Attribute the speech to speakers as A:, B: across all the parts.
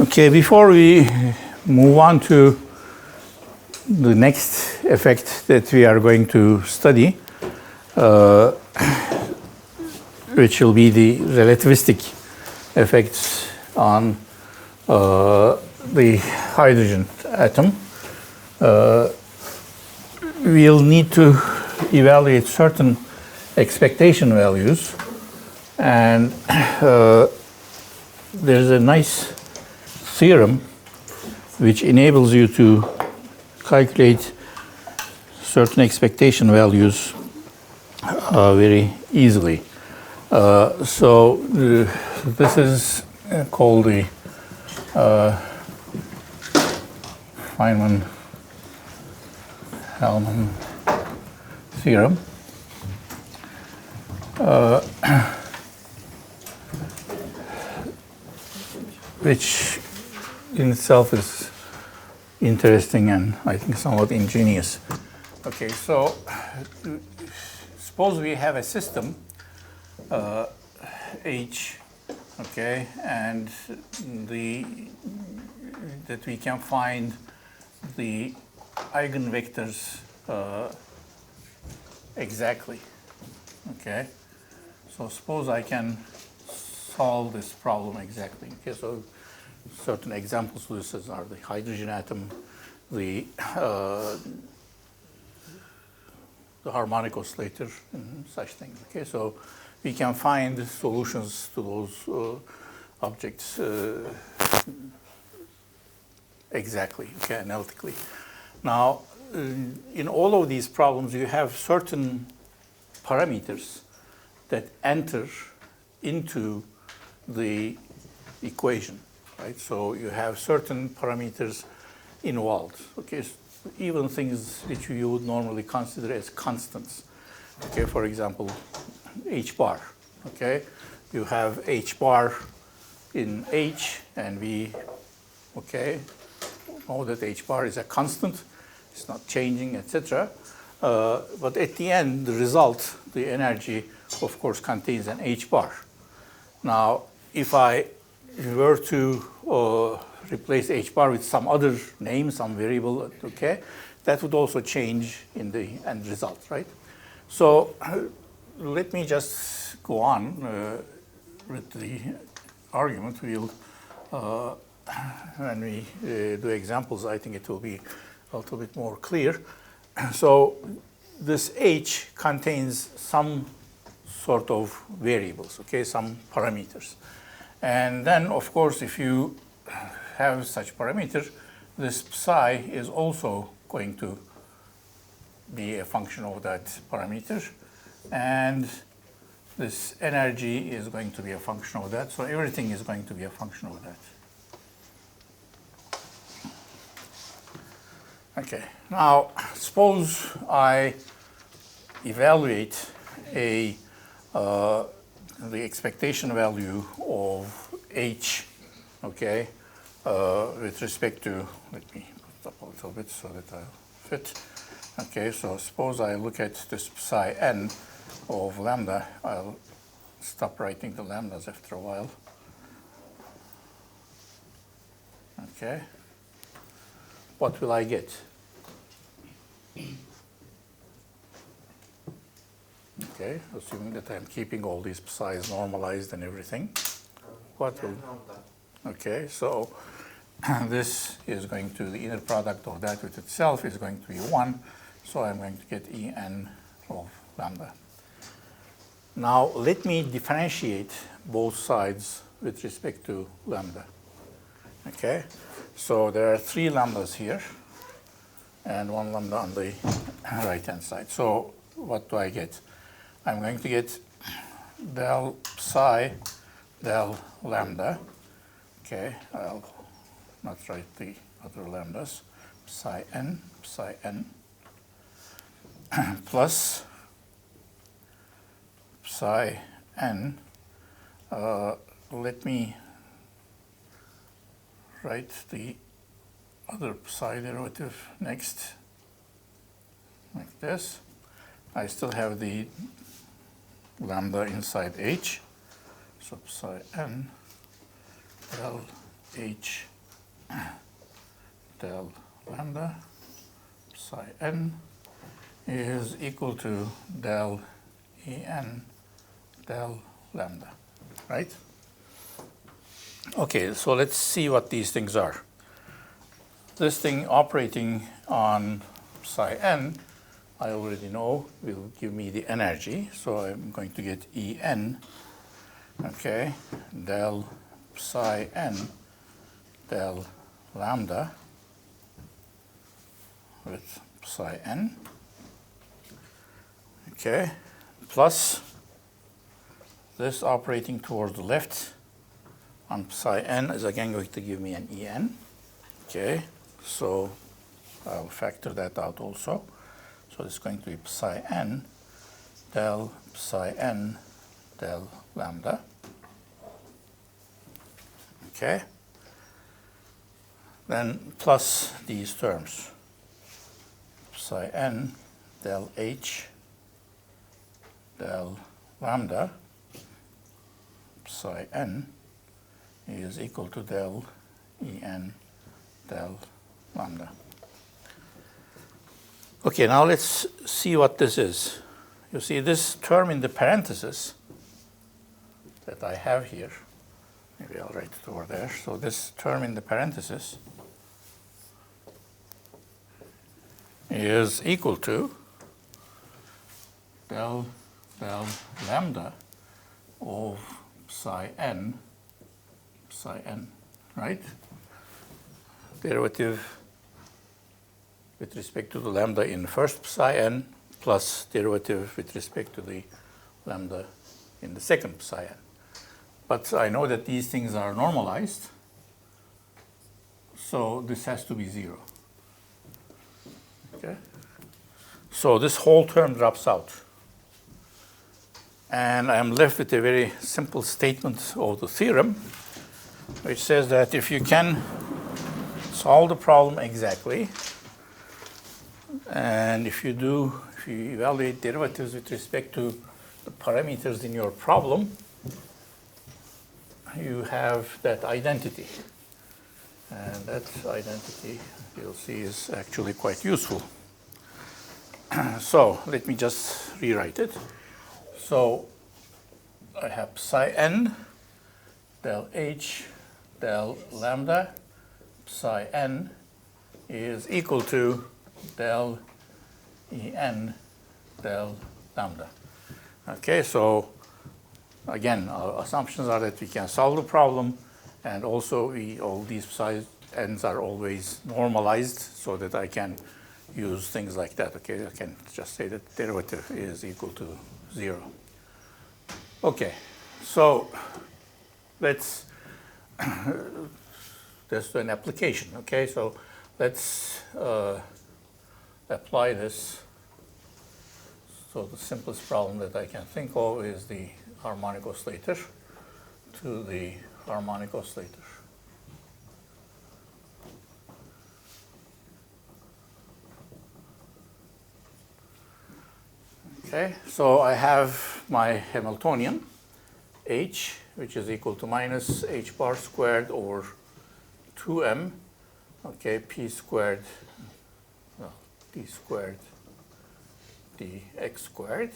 A: Okay, before we move on to the next effect that we are going to study, which will be the relativistic effects on the hydrogen atom, we'll need to evaluate certain expectation values, and there's a nice theorem which enables you to calculate certain expectation values very easily. This is called the Feynman-Hellmann theorem. Which in itself is interesting and I think somewhat ingenious. Okay, so suppose we have a system H, okay, and that we can find the eigenvectors exactly. Okay, so suppose I can solve this problem exactly. Okay, so certain examples of this are the hydrogen atom, the harmonic oscillator, and such things. Okay, so we can find solutions to those objects exactly, okay, analytically. Now, in all of these problems, you have certain parameters that enter into the equation, right? So you have certain parameters involved, okay? Even things which you would normally consider as constants, okay? For example, H bar, okay? You have H bar in H, and we, okay, know that H bar is a constant, it's not changing, etc. But at the end, the result, the energy, of course, contains an H bar. Now, if I were to replace H bar with some other name, some variable, okay, that would also change in the end result, right? So let me just go on with the argument. We'll, when we do examples, I think it will be a little bit more clear. So this H contains some sort of variables, okay, some parameters. And then, of course, if you have such parameter, this psi is also going to be a function of that parameter. And this energy is going to be a function of that. So everything is going to be a function of that. Okay, now suppose I evaluate the expectation value of H, okay, with respect to, let me put it up a little bit so that I'll fit. Okay, so suppose I look at this psi n of lambda. I'll stop writing the lambdas after a while. Okay, what will I get? Okay, assuming that I'm keeping all these psi's normalized and everything. What will? Okay, so this is going to, the inner product of that with itself is going to be 1. So I'm going to get En of lambda. Now let me differentiate both sides with respect to lambda. Okay, so there are 3 lambdas here and 1 lambda on the right-hand side. So what do I get? I'm going to get del psi del lambda. Okay, I'll not write the other lambdas. Psi n plus psi n. Let me write the other psi derivative next, like this. I still have the lambda inside H, so psi n del h del lambda psi n is equal to del En del lambda, right? Okay, so let's see what these things are. This thing operating on psi n, I already know, will give me the energy. So I'm going to get En, okay, del psi n del lambda with psi n, okay, plus this operating towards the left on psi n is again going to give me an En. Okay, so I'll factor that out also. So it's going to be psi n del lambda. Okay, then plus these terms, psi n del h del lambda psi n is equal to del En del lambda. Okay, now let's see what this is. You see this term in the parenthesis that I have here. Maybe I'll write it over there. So this term in the parenthesis is equal to del lambda of psi n, right? Derivative with respect to the lambda in first psi n plus derivative with respect to the lambda in the second psi n. But I know that these things are normalized, so this has to be 0. Okay? So this whole term drops out. And I'm left with a very simple statement of the theorem, which says that if you can solve the problem exactly, and if you evaluate derivatives with respect to the parameters in your problem, you have that identity. And that identity, you'll see, is actually quite useful. So let me just rewrite it. So I have psi n del h del lambda psi n is equal to del En del lambda. Okay, so again, our assumptions are that we can solve the problem, and also all these psi n's are always normalized so that I can use things like that. Okay, I can just say that derivative is equal to 0. Okay, so let's do an application. Okay, so let's apply this. So the simplest problem that I can think of is the harmonic oscillator to the harmonic oscillator. Okay, so I have my Hamiltonian h, which is equal to minus h bar squared over 2m, okay, p squared, well, d squared dx squared.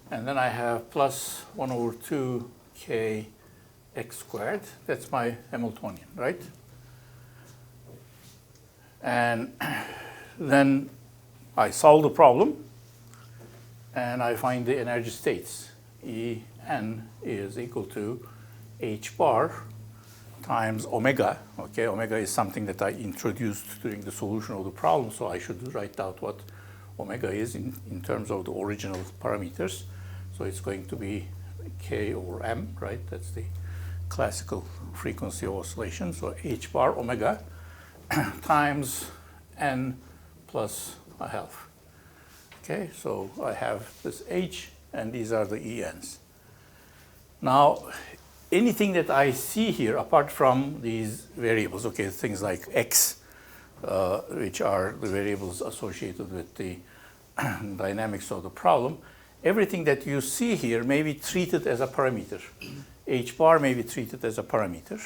A: And then I have plus 1 over 2 k x squared. That's my Hamiltonian, right? And then I solve the problem, and I find the energy states. En is equal to h bar times omega. Okay, omega is something that I introduced during the solution of the problem, so I should write out what omega is in terms of the original parameters. So it's going to be k over m, right? That's the classical frequency of oscillation. So h bar omega times n plus a half. Okay, so I have this h, and these are the ENs. Now, anything that I see here, apart from these variables, okay, things like x, which are the variables associated with the dynamics of the problem, everything that you see here may be treated as a parameter. H bar may be treated as a parameter.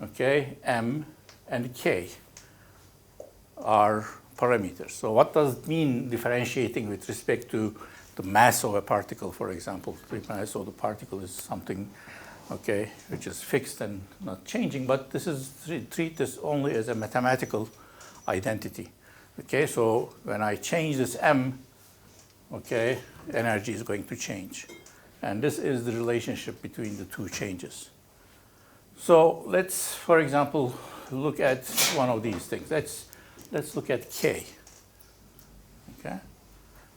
A: okay, m, and k are parameters. So what does it mean differentiating with respect to the mass of a particle, for example? The mass of the particle is something, okay, which is fixed and not changing, but this is, treat this only as a mathematical identity. Okay, so when I change this m, okay, energy is going to change. And this is the relationship between the two changes. So let's, for example, look at one of these things. Let's look at k. Okay,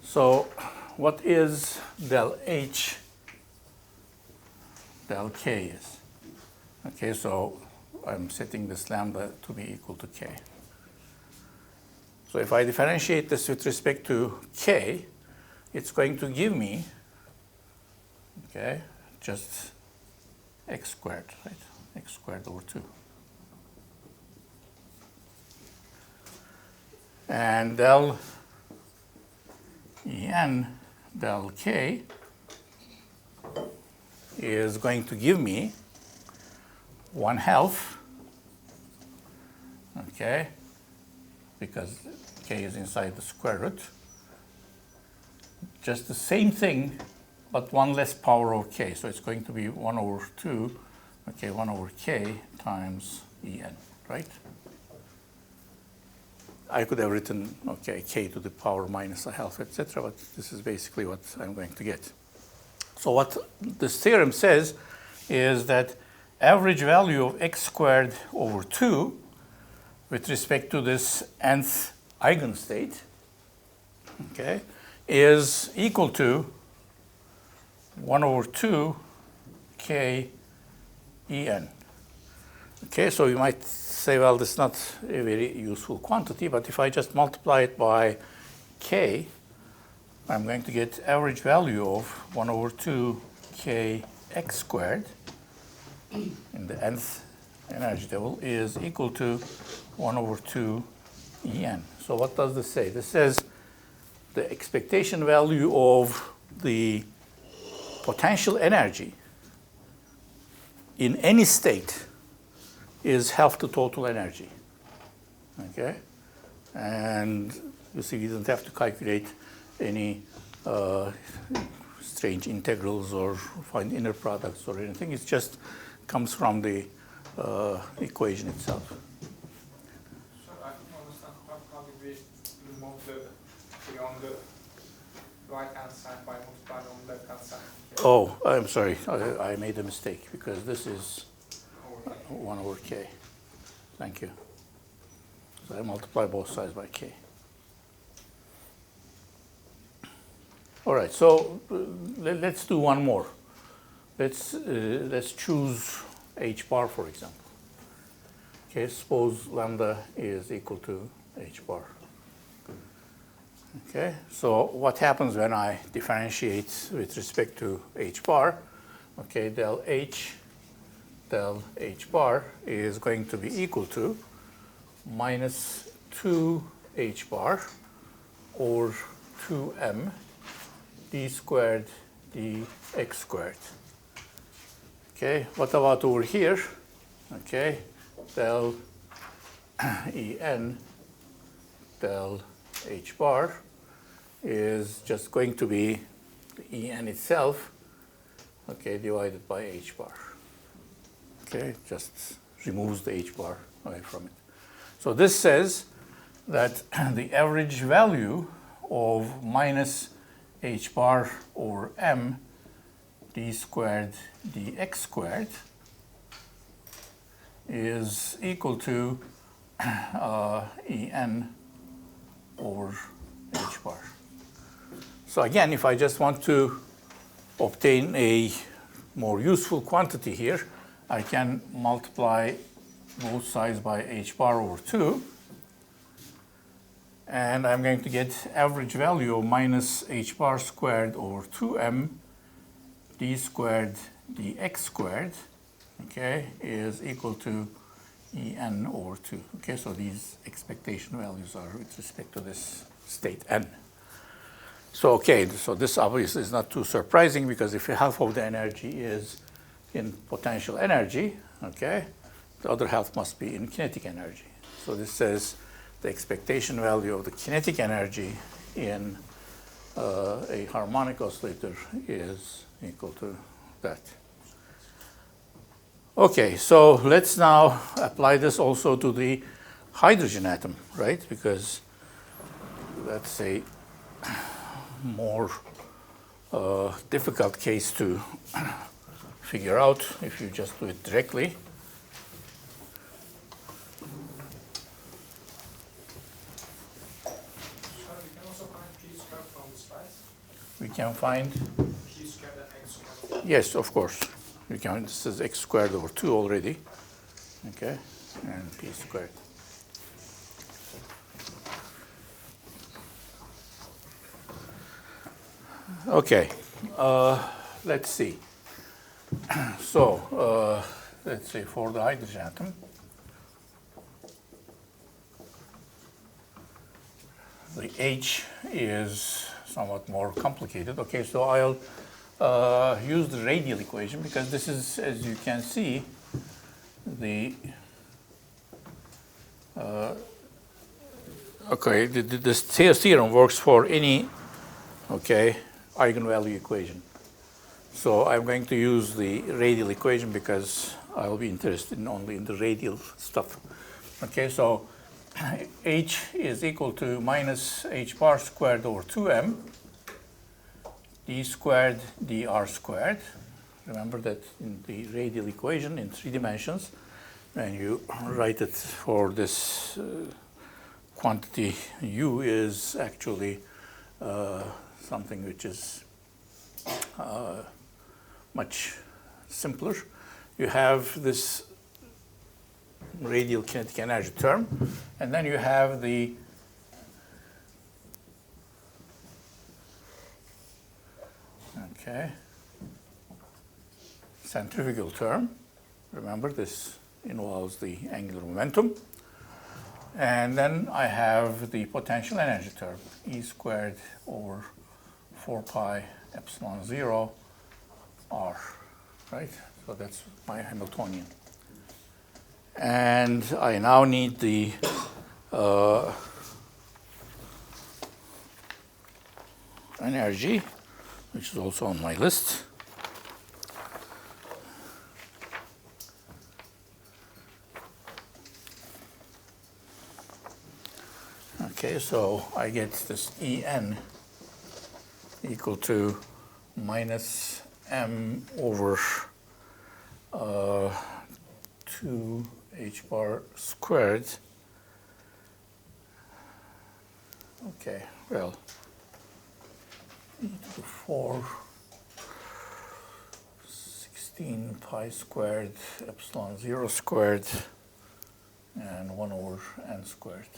A: so what is del h, del k is? Okay, so I'm setting this lambda to be equal to k. So if I differentiate this with respect to k, it's going to give me, okay, just x squared, right? X squared over 2. And del en del k is going to give me 1/2, okay, because k is inside the square root. Just the same thing, but 1 less power of k. So it's going to be 1 over 2, okay, 1 over k times En, right? I could have written, okay, k to the power minus 1/2, etc., but this is basically what I'm going to get. So what this theorem says is that average value of x squared over 2 with respect to this nth eigenstate, okay, is equal to 1 over 2 k En. Okay, so you might say, well, this is not a very useful quantity, but if I just multiply it by k, I'm going to get average value of 1 over 2 k x squared in the nth energy level is equal to 1 over 2 En. So what does this say? This says the expectation value of the potential energy in any state is half the total energy, okay? And you see, you don't have to calculate any strange integrals or find inner products or anything. It just comes from the equation itself.
B: So I don't understand how did we remove the thing on the right-hand side by multiplying on the left-hand side?
A: Oh, I'm sorry, I made a mistake because this is 1 over k. Thank you. So I multiply both sides by k. All right, so let's do one more. Let's choose h bar, for example. Okay, suppose lambda is equal to h bar. Okay, so what happens when I differentiate with respect to h bar? Okay, del h bar is going to be equal to minus 2h bar over 2m d squared dx squared. Okay, what about over here? Okay, del En del h bar is just going to be the En itself, okay, divided by h bar. Okay, just removes the h bar away from it. So this says that the average value of minus h bar over m d squared dx squared is equal to En over h bar. So again, if I just want to obtain a more useful quantity here, I can multiply both sides by h bar over 2, and I'm going to get average value of minus h bar squared over 2m d squared dx squared, okay, is equal to En over 2. Okay, so these expectation values are with respect to this state n. So okay, so this obviously is not too surprising, because if half of the energy is in potential energy, okay, the other half must be in kinetic energy. So this says the expectation value of the kinetic energy in a harmonic oscillator is equal to that. Okay, so let's now apply this also to the hydrogen atom, right? Because that's a more difficult case to figure out if you just do it directly. We can find
B: P squared and x squared.
A: yes, of course. We can. This is x squared over 2 already. Okay, and p squared. Okay, let's see. So let's say for the hydrogen atom, the H is somewhat more complicated. Okay, so I'll use the radial equation because this is, as you can see, the okay, this theorem works for any eigenvalue equation. So I'm going to use the radial equation because I'll be interested only in the radial stuff. Okay, so H is equal to minus h bar squared over 2m d squared dr squared. Remember that in the radial equation in 3 dimensions, when you write it for this quantity u is actually something which is much simpler. You have this radial kinetic energy term, and then you have the centrifugal term. Remember, this involves the angular momentum. And then I have the potential energy term, E squared over 4 pi epsilon 0 r, right? So that's my Hamiltonian. And I now need the energy, which is also on my list. Okay, so I get this En equal to minus m over 2 h bar squared. Okay, well, e to the 4, 16 pi squared, epsilon 0 squared, and 1 over n squared.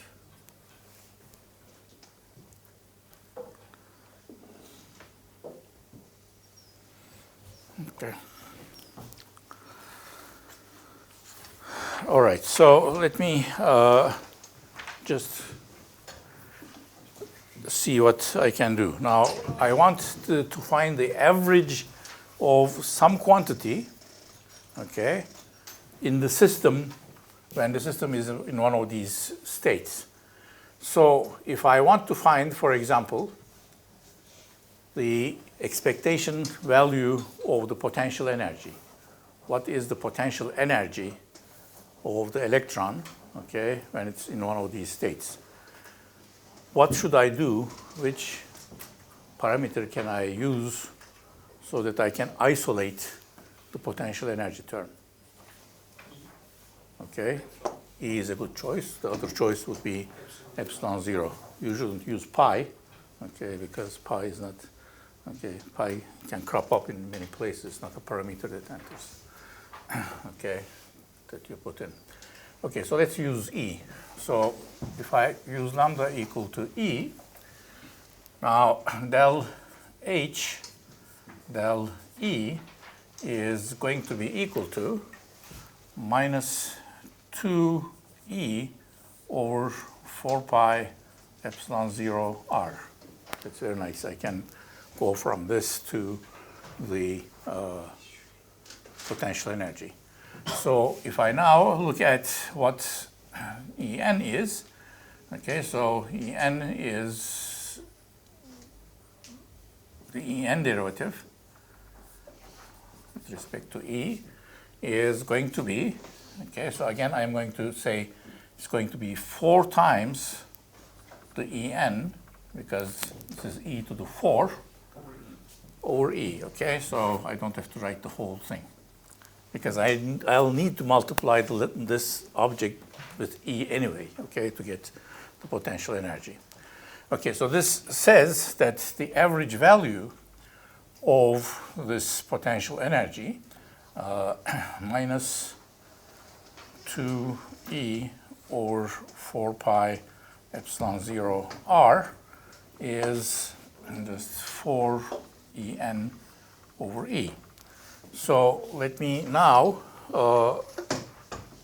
A: Okay. All right, so let me just see what I can do. Now, I want to find the average of some quantity, okay, in the system when the system is in one of these states. So if I want to find, for example, the expectation value of the potential energy, what is the potential energy of the electron, okay, when it's in one of these states? What should I do? Which parameter can I use so that I can isolate the potential energy term? Okay, E is a good choice. The other choice would be epsilon 0. You shouldn't use pi, okay, because pi is not, okay, pi can crop up in many places, not a parameter that enters, okay, that you put in. Okay, so let's use E. So if I use lambda equal to E, now del H, del E is going to be equal to minus 2E over 4 pi epsilon 0 r. That's very nice. I can go from this to the potential energy. So if I now look at what En is, okay, so En is the En derivative with respect to E is going to be, okay, so again I'm going to say it's going to be 4 times the En, because this is E to the 4 over E, okay, so I don't have to write the whole thing, because I'll need to multiply this object with E anyway, okay, to get the potential energy. Okay, so this says that the average value of this potential energy minus 2E over 4 pi epsilon 0 r is just 4 En over E. So let me now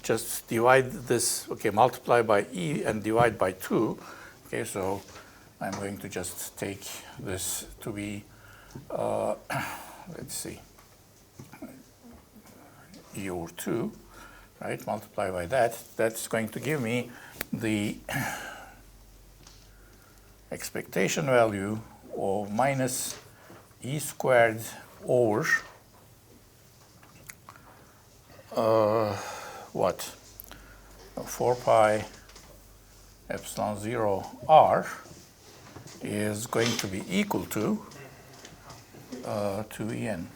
A: just divide this, okay, multiply by E and divide by 2. Okay, so I'm going to just take this to be, let's see, E over 2, right, multiply by that. That's going to give me the expectation value of minus E squared over what? 4 pi epsilon 0 r is going to be equal to 2En.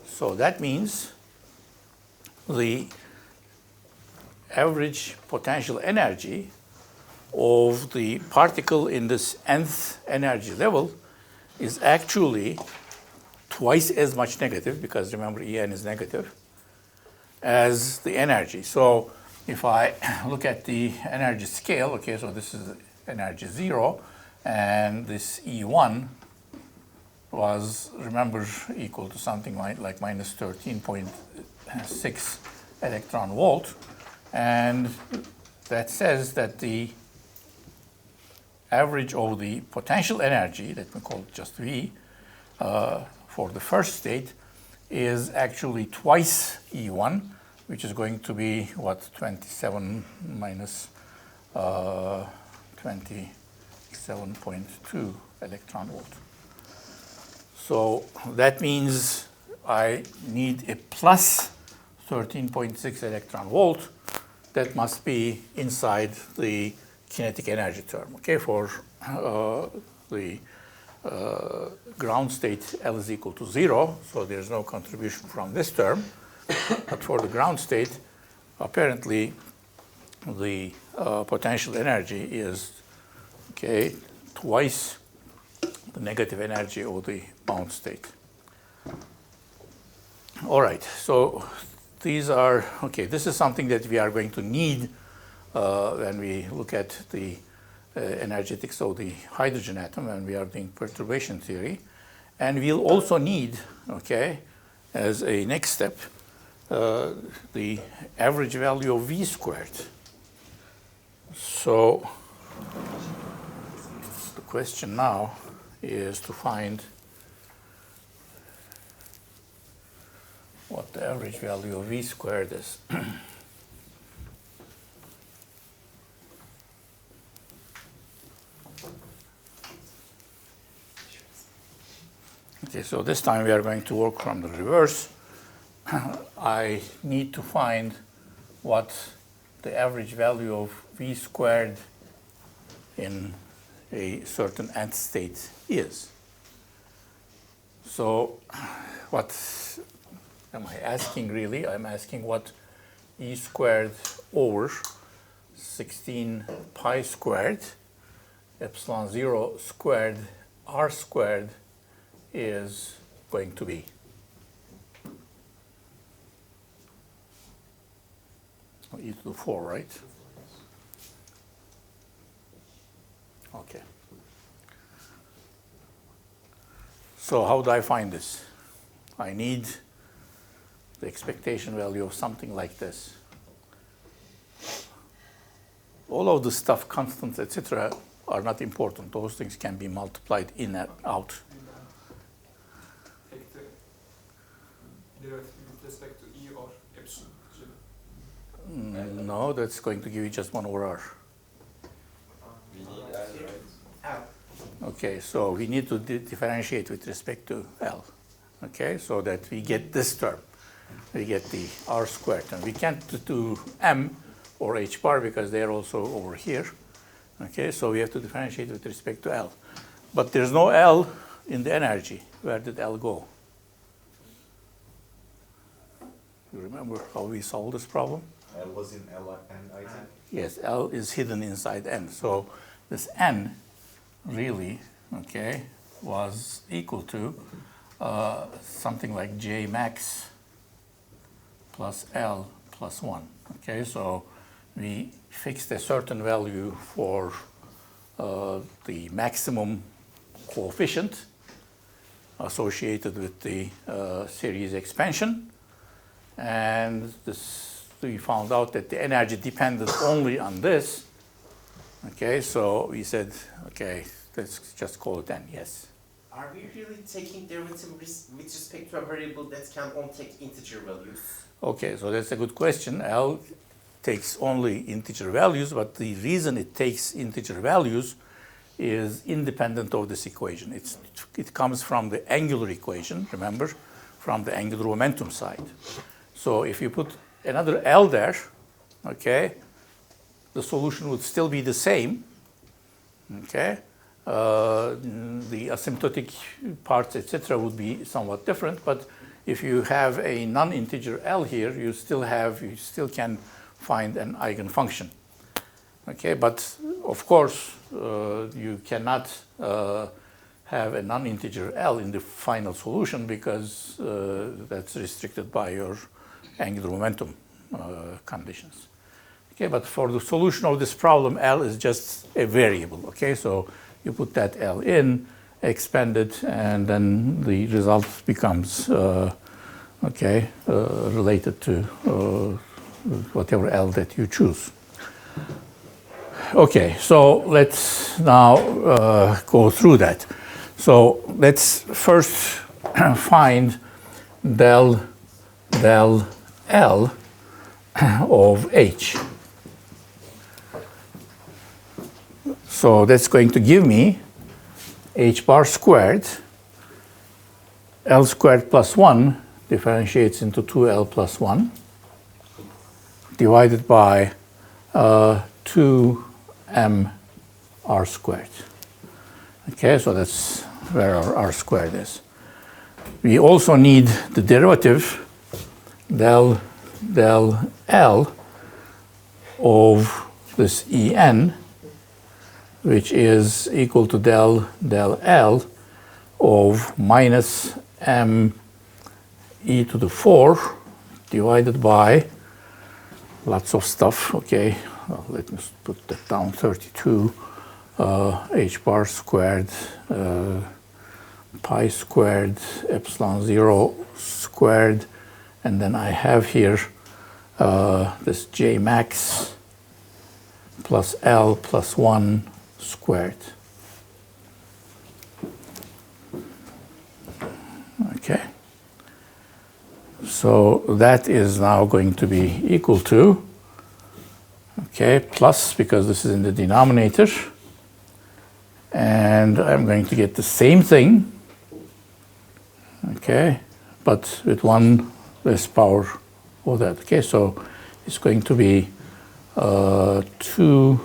A: So that means the average potential energy of the particle in this nth energy level is actually twice as much negative, because remember En is negative, as the energy. So if I look at the energy scale, okay, so this is energy 0, and this E1 was, remember, equal to something like minus 13.6 electron volt, and that says that the average of the potential energy, let me call it just V, for the first state is actually twice E1, which is going to be, what, 27 minus 27.2 electron volt. So that means I need a plus 13.6 electron volt that must be inside the kinetic energy term, okay, for the ground state L is equal to 0, so there's no contribution from this term. But for the ground state, apparently the potential energy is, okay, twice the negative energy of the bound state. All right, so these are, okay, this is something that we are going to need when we look at the energetics of the hydrogen atom when we are doing perturbation theory. And we'll also need, okay, as a next step, the average value of V squared. So the question now is to find what the average value of V squared is. Okay, so this time we are going to work from the reverse. I need to find what the average value of V squared in a certain nth state is. So what am I asking really? I'm asking what E squared over 16 pi squared epsilon 0 squared r squared is going to be. E to the 4, right? Okay. So how do I find this? I need the expectation value of something like this. All of the stuff, constants, etc., are not important. Those things can be multiplied in and out.
B: Take the derivative with respect to E or epsilon?
A: No, that's going to give you just 1 over r.
C: We need L, right?
A: Okay, so we need to differentiate with respect to L. Okay, so that we get this term. We get the r squared. And we can't do m or h bar because they are also over here. Okay, so we have to differentiate with respect to L. But there's no L in the energy. Where did L go? You remember how we solved this problem?
C: L was in L and I think.
A: Yes, L is hidden inside N. So this N really, okay, was equal to something like J max plus L plus 1. Okay, so we fixed a certain value for the maximum coefficient associated with the series expansion. And we found out that the energy depended only on this. Okay, so we said, okay, let's just call it N, yes.
D: Are we really taking derivative with respect to a variable that can only take integer values?
A: Okay, so that's a good question. L takes only integer values, but the reason it takes integer values is independent of this equation. It comes from the angular equation, remember, from the angular momentum side. So if you put another L there, okay, the solution would still be the same, okay? The asymptotic parts, etc., would be somewhat different, but if you have a non-integer L here, you still can find an eigenfunction. Okay, but of course, you cannot have a non-integer L in the final solution because that's restricted by your angular momentum conditions. Okay, but for the solution of this problem, L is just a variable. Okay, so you put that L in, expand it, and then the result becomes related to whatever L that you choose. Okay, so let's now go through that. So let's first find del L of H. So that's going to give me H bar squared, L squared plus 1 differentiates into 2L plus 1 divided by 2m r squared. Okay, so that's where our r squared is. We also need the derivative del L of this En, which is equal to del L of minus m e to the 4 divided by lots of stuff. Okay, well, let me put that down, 32 h bar squared pi squared epsilon 0 squared, and then I have here this J max plus L plus 1 squared. Okay, so that is now going to be equal to, okay, plus, because this is in the denominator, and I'm going to get the same thing, okay, but with 1 less power of that. Okay, so it's going to be 2.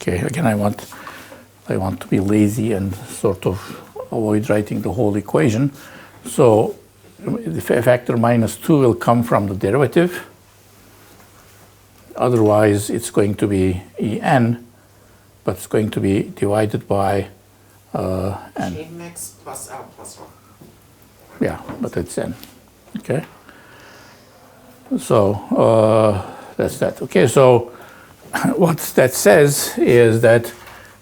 A: Okay, again, I want to be lazy and sort of avoid writing the whole equation. So the factor minus 2 will come from the derivative. Otherwise, it's going to be En, but it's going to be divided by N.
D: J max plus L plus 1.
A: Yeah, but it's N. Okay. So that's that. Okay, so what that says is that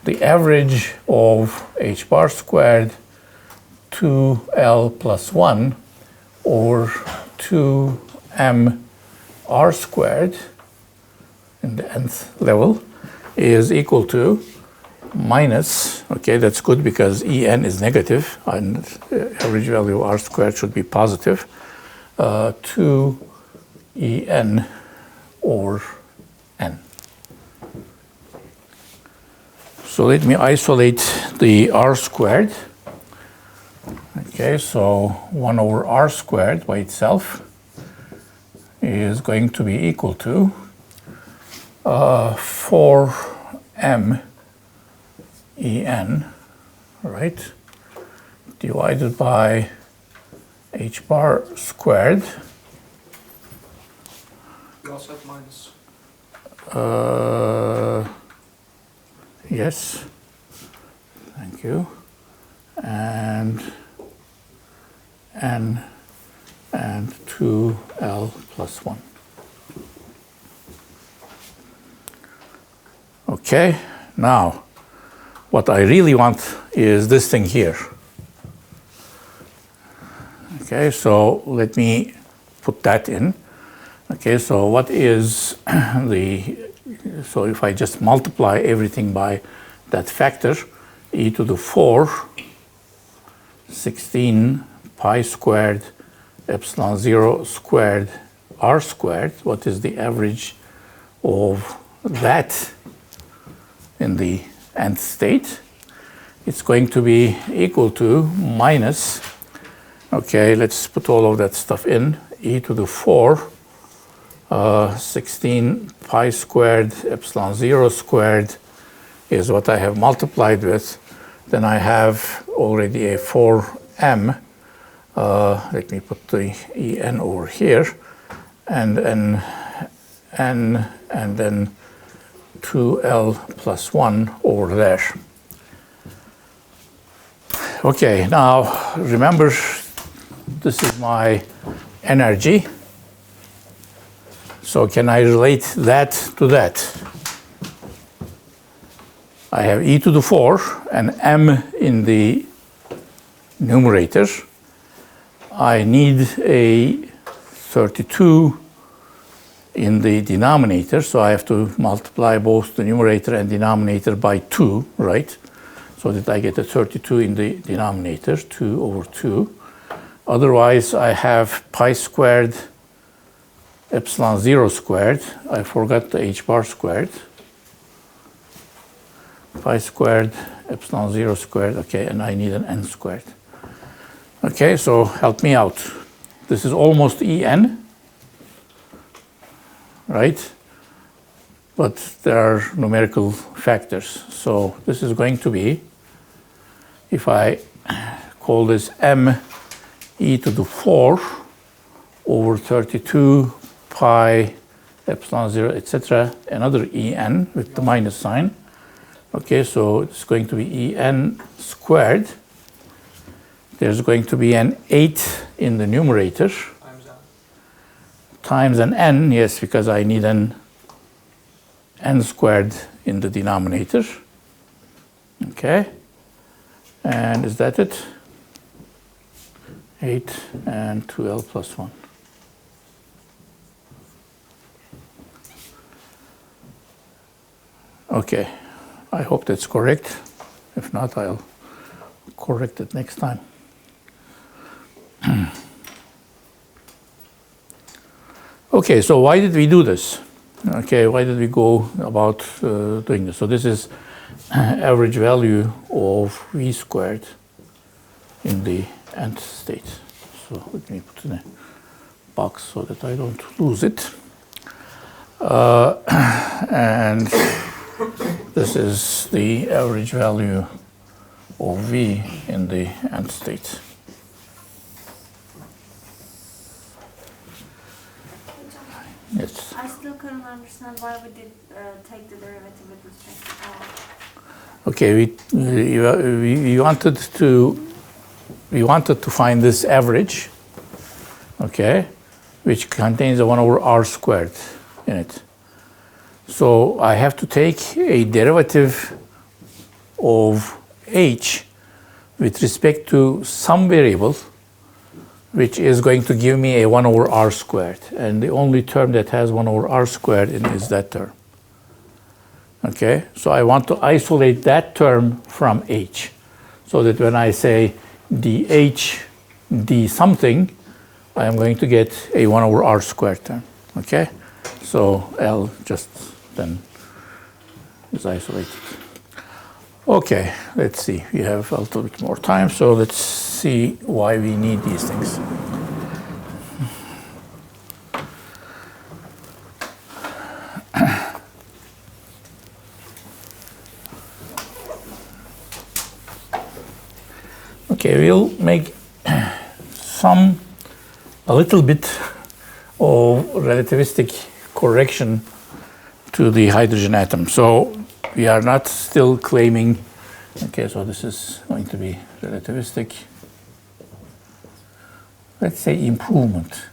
A: the average of h bar squared 2L plus 1 or 2m r squared in the nth level is equal to minus, okay, that's good because En is negative and average value of R squared should be positive, 2 En over N. So let me isolate the R squared. Okay, so 1 over R squared by itself is going to be equal to 4m En, right, divided by h bar squared.
B: You also have minus.
A: Yes, thank you, and N and 2L plus 1. Okay, now what I really want is this thing here. Okay, so let me put that in. Okay, so what is so if I just multiply everything by that factor, e to the 4, 16 pi squared epsilon 0 squared r squared, what is the average of that in the nth state? It's going to be equal to minus, okay, let's put all of that stuff in, e to the 4, 16 pi squared epsilon 0 squared is what I have multiplied with. Then I have already a 4m. Let me put the En over here, and then 2L plus 1 over there. Okay, now remember, this is my energy. So can I relate that to that? I have e to the 4 and m in the numerator. I need a 32 in the denominator, so I have to multiply both the numerator and denominator by 2, right? So that I get a 32 in the denominator, 2 over 2. Otherwise, I have pi squared epsilon 0 squared. I forgot the h bar squared. Pi squared epsilon 0 squared, okay, and I need an n squared. Okay, so help me out. This is almost En, right? But there are numerical factors. So this is going to be, if I call this m e to the 4 over 32 pi epsilon 0, etc., another En with the minus sign. Okay, so it's going to be En squared. There's going to be an 8 in the numerator. Times an n, yes, because I need an n squared in the denominator. Okay, and is that it? 8 and 2L plus 1. Okay, I hope that's correct. If not, I'll correct it next time. Okay, so why did we do this? Okay, why did we go about doing this? So this is average value of v squared in the nth state. So let me put in a box so that I don't lose it. And this is the average value of v in the nth state. Yes.
E: I still couldn't understand why we did take the derivative with respect to r.
A: Okay, we wanted to find this average, okay, which contains a 1 over r squared in it. So I have to take a derivative of h with respect to some variable, which is going to give me a 1 over r squared. And the only term that has 1 over r squared in is that term. Okay, so I want to isolate that term from H, so that when I say dH d something, I am going to get a 1 over r squared term. Okay, so L just then is isolated. Okay, let's see. We have a little bit more time, so let's see why we need these things. Okay, we'll make a little bit of relativistic correction to the hydrogen atom. So we are not still claiming, okay, so this is going to be relativistic, let's say improvement.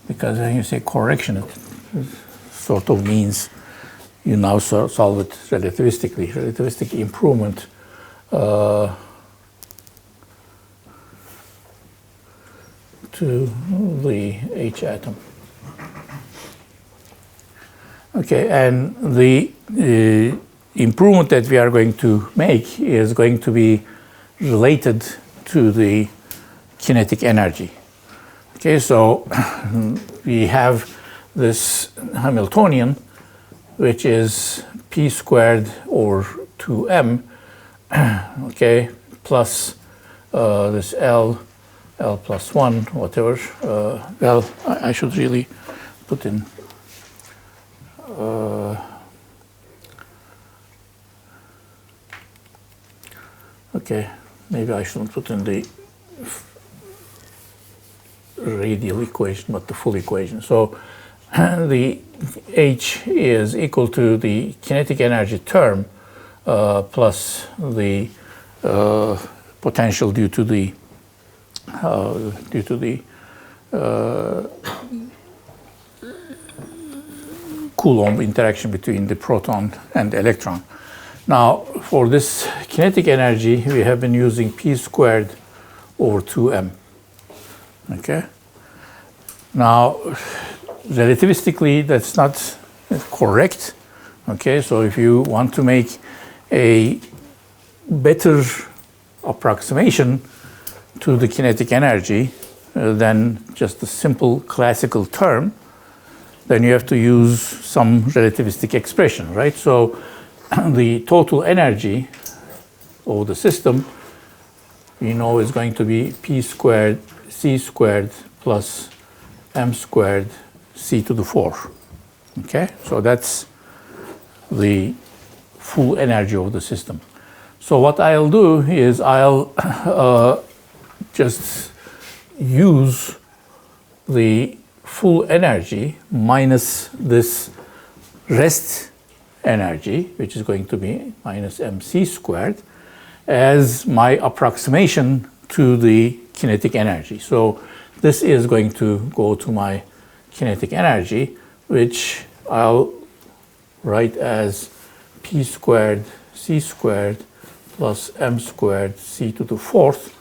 A: Because when you say correction, it sort of means you now solve it relativistically. Relativistic improvement to the H atom. Okay, and the improvement that we are going to make is going to be related to the kinetic energy. Okay, so we have this Hamiltonian, which is p squared over 2m, okay, plus this L plus 1, whatever. Well, I should really put in okay, maybe I shouldn't put in the radial equation, but the full equation. So the H is equal to the kinetic energy term plus the potential due to the Coulomb interaction between the proton and the electron. Now, for this kinetic energy, we have been using p squared over 2m. Okay. Now, relativistically, that's not correct. Okay, so if you want to make a better approximation to the kinetic energy than just a simple classical term, then you have to use some relativistic expression, right? So the total energy of the system, we know, is going to be p squared c squared plus m squared c to the 4. Okay, so that's the full energy of the system. So what I'll do is I'll just use the full energy minus this rest energy, which is going to be minus mc squared, as my approximation to the kinetic energy. So this is going to go to my kinetic energy, which I'll write as p squared c squared plus m squared c to the 4th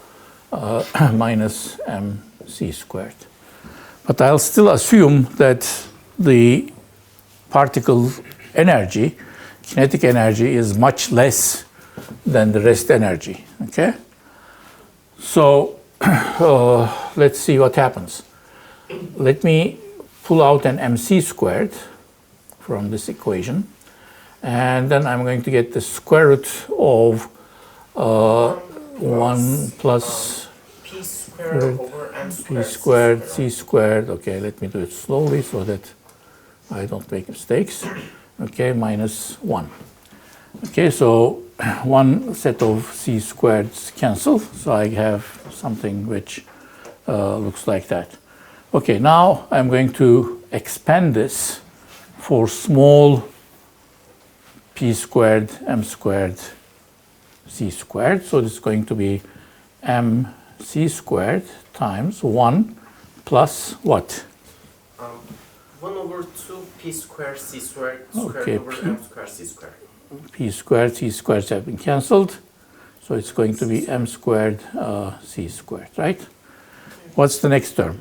A: minus mc squared. But I'll still assume that the particle energy, kinetic energy, is much less than the rest energy. Okay? So let's see what happens. Let me pull out an mc squared from this equation, and then I'm going to get the square root of 1 plus
D: p squared over m squared,
A: p squared c squared. Okay, let me do it slowly so that I don't make mistakes. Okay, minus 1. Okay, so one set of c squareds cancel, so I have something which looks like that. Okay, now I'm going to expand this for small p squared, m squared, c squared. So this is going to be mc squared times 1 plus what?
D: 1 over 2 p squared c squared squared
A: Okay,
D: over m squared c squared.
A: P squared, c squared have been cancelled. So it's going to be m squared, c squared, right? What's the next term?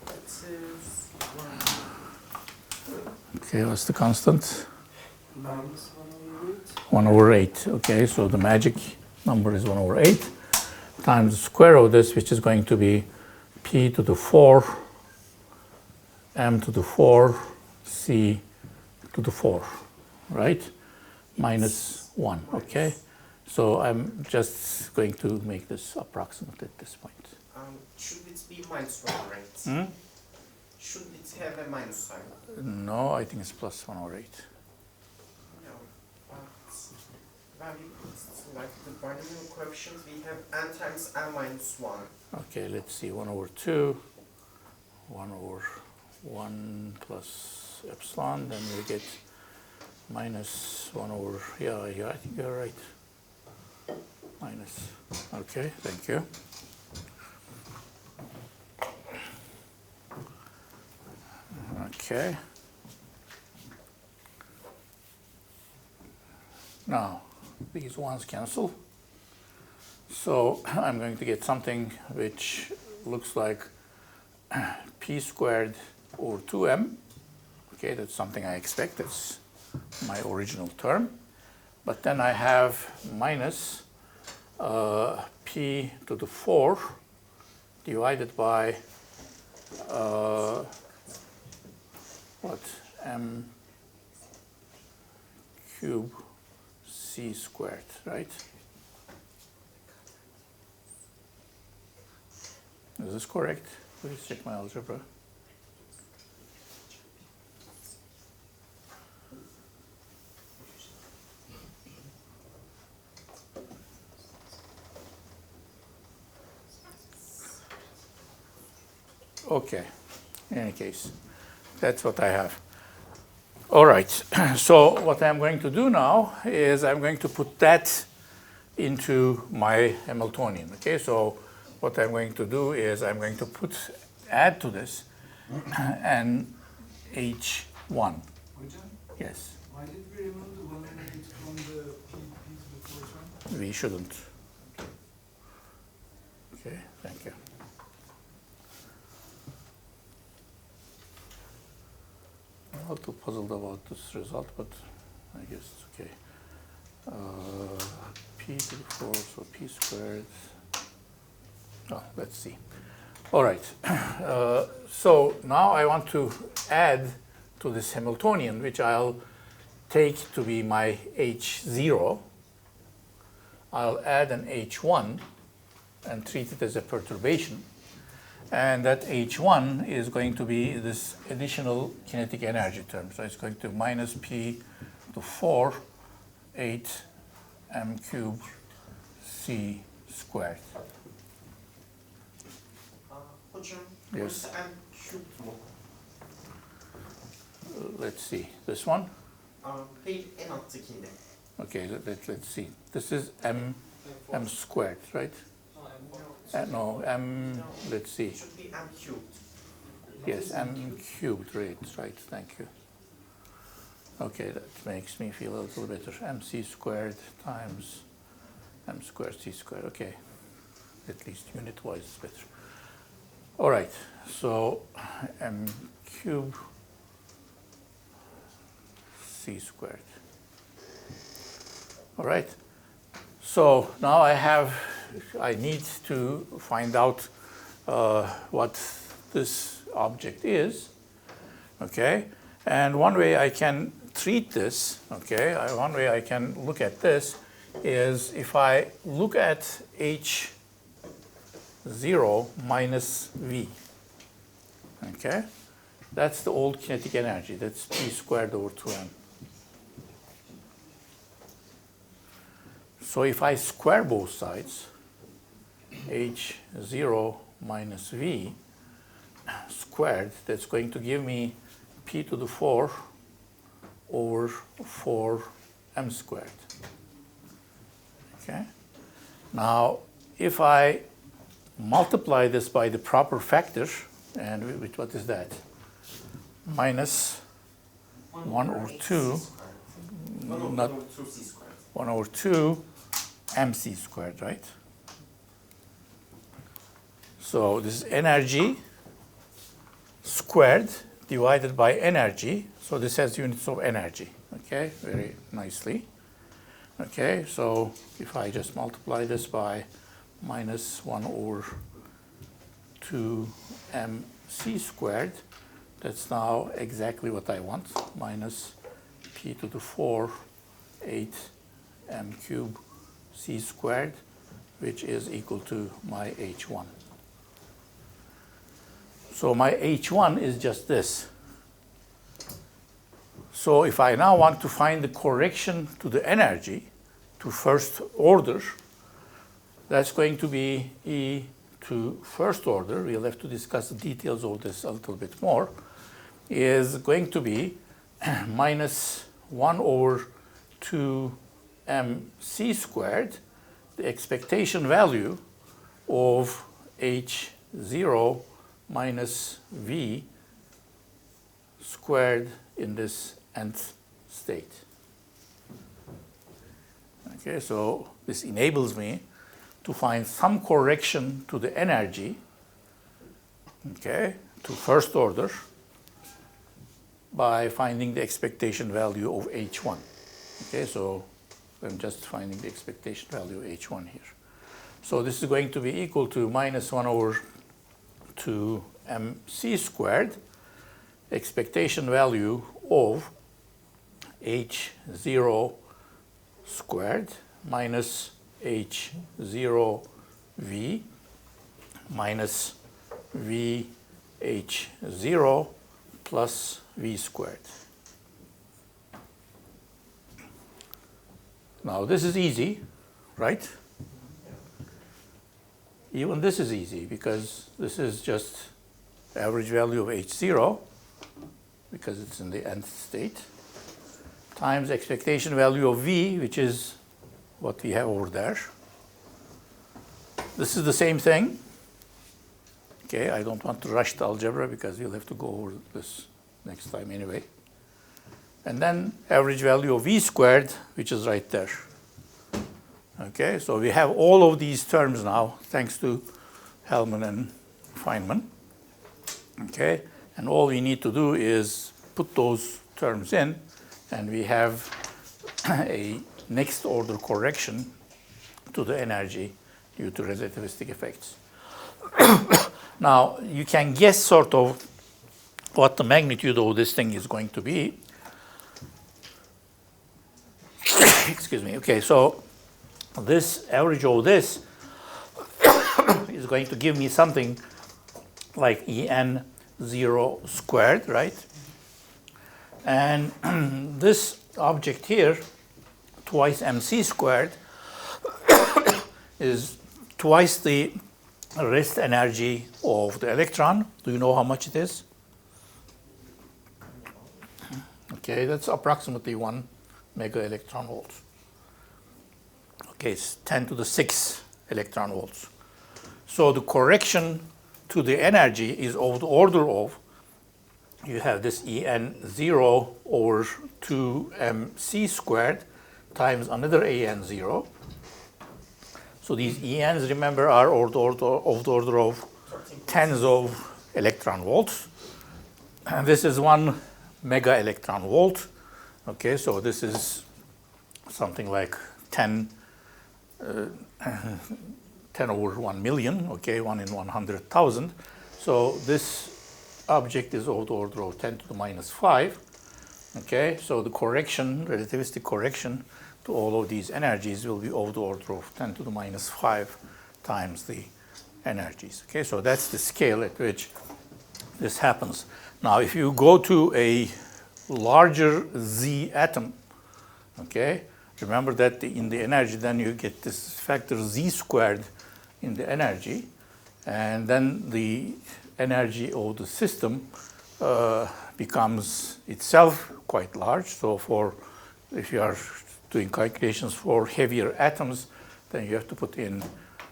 D: Let's
A: Okay, what's the constant?
F: Minus 1/8.
A: 1 over 8. Okay, so the magic number is 1 over 8 times the square of this, which is going to be p to the 4, m to the 4, c to the 4, right? Minus 1, okay? So I'm just going to make this approximate at this point.
D: Should it be minus 1 over 8?
A: Hmm?
D: Should it have a minus sign?
A: No, I think it's plus 1 over 8.
D: No, but when we put like the binomial coefficient, we have n times n minus 1.
A: Okay, let's see, 1 over 2, 1 over 1 plus epsilon, then we get minus 1 over, yeah, I think you're right. Minus, okay, thank you. Okay. Now, these ones cancel. So I'm going to get something which looks like p squared over 2m. Okay, that's something I expect. That's my original term. But then I have minus p to the 4 divided by what? M cube c squared, right? Is this correct? Please check my algebra. Okay, in any case, that's what I have. All right, so what I'm going to do now is I'm going to put that into my Hamiltonian. Okay, so what I'm going to do is I'm going to add to this an H1.
F: Hocam,
A: Yes,
F: why did we remove the 1 over 8 from the p to the 4 term?
A: we shouldn't. Okay, thank you. I'm a little puzzled about this result, but I guess it's okay. P to the 4, so p squared. Oh, let's see. All right. So now I want to add to this Hamiltonian, which I'll take to be my H0. I'll add an H1 and treat it as a perturbation. And that H1 is going to be this additional kinetic energy term. So it's going to minus p to 4, 8 m cubed c squared.
D: Hocam,
A: Yes.
D: burası n cubed mu?
A: Let's see. This one?
D: Hayır, en alttakinde.
A: Okay, let's see. This is m squared, right? No, let's see.
D: It should be m cubed.
A: Yes, m cubed, right, thank you. Okay, that makes me feel a little better. MC squared times m squared c squared, okay. At least unit-wise is better. All right, so m cubed c squared. All right, so now I need to find out what this object is, okay? And one way I can treat this, okay, one way I can look at this is if I look at H0 minus V, okay? That's the old kinetic energy, that's P squared over 2m. So if I square both sides, H0 minus V squared, that's going to give me P to the 4 over 4m squared. Okay? Now, if I multiply this by the proper factor, and what is that? Minus 1 over 2, not
D: 2c squared.
A: 1 over 2 mc squared, right? So this is energy squared divided by energy. So this has units of energy, okay, very nicely. Okay, so if I just multiply this by minus 1 over 2 mc squared, that's now exactly what I want, minus p to the 4 8 m cube c squared, which is equal to my h1. So my h1 is just this. So if I now want to find the correction to the energy to first order, that's going to be e to first order. We'll have to discuss the details of this a little bit more. Is going to be minus 1 over 2 mc squared, the expectation value of h0 minus v squared in this nth state. Okay, so this enables me to find some correction to the energy, okay, to first order by finding the expectation value of h1. Okay, so I'm just finding the expectation value of h1 here. So this is going to be equal to minus 1 over 2 mc squared, expectation value of h0 squared minus h0v minus vh0 plus v squared. Now this is easy, right? Even this is easy because this is just average value of h0 because it's in the nth state times expectation value of v, which is what we have over there. This is the same thing. Okay, I don't want to rush the algebra because we'll have to go over this next time anyway. And then average value of v squared, which is right there. Okay, so we have all of these terms now, thanks to Hellmann and Feynman. Okay, and all we need to do is put those terms in, and we have a next order correction to the energy due to relativistic effects. Now, you can guess sort of what the magnitude of this thing is going to be. Excuse me. Okay, so this average of this is going to give me something like En0 squared, right? And this object here, twice mc squared, is twice the rest energy of the electron. Do you know how much it is? Okay, that's approximately 1 mega electron volts. Okay, it's 10 to the 6 electron volts. So the correction to the energy is of the order of, you have this En0 over 2 mc squared times another En0. So these ENs, remember, are of the order of tens of electron volts. And this is 1 mega electron volt. Okay, so this is something like 10 over 1 million, okay, 1 in 100,000. So this object is of the order of 10 to the minus 5. Okay, so the correction, relativistic correction to all of these energies will be of the order of 10 to the minus 5 times the energies. Okay, so that's the scale at which this happens. Now, if you go to a larger Z atom, okay, remember that in the energy, then you get this factor Z squared in the energy, and then the energy of the system becomes itself quite large. So if you are doing calculations for heavier atoms, then you have to put in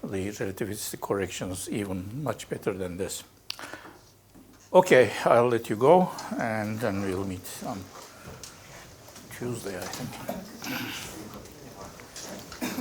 A: the relativistic corrections even much better than this. Okay, I'll let you go, and then we'll meet on Tuesday, I think.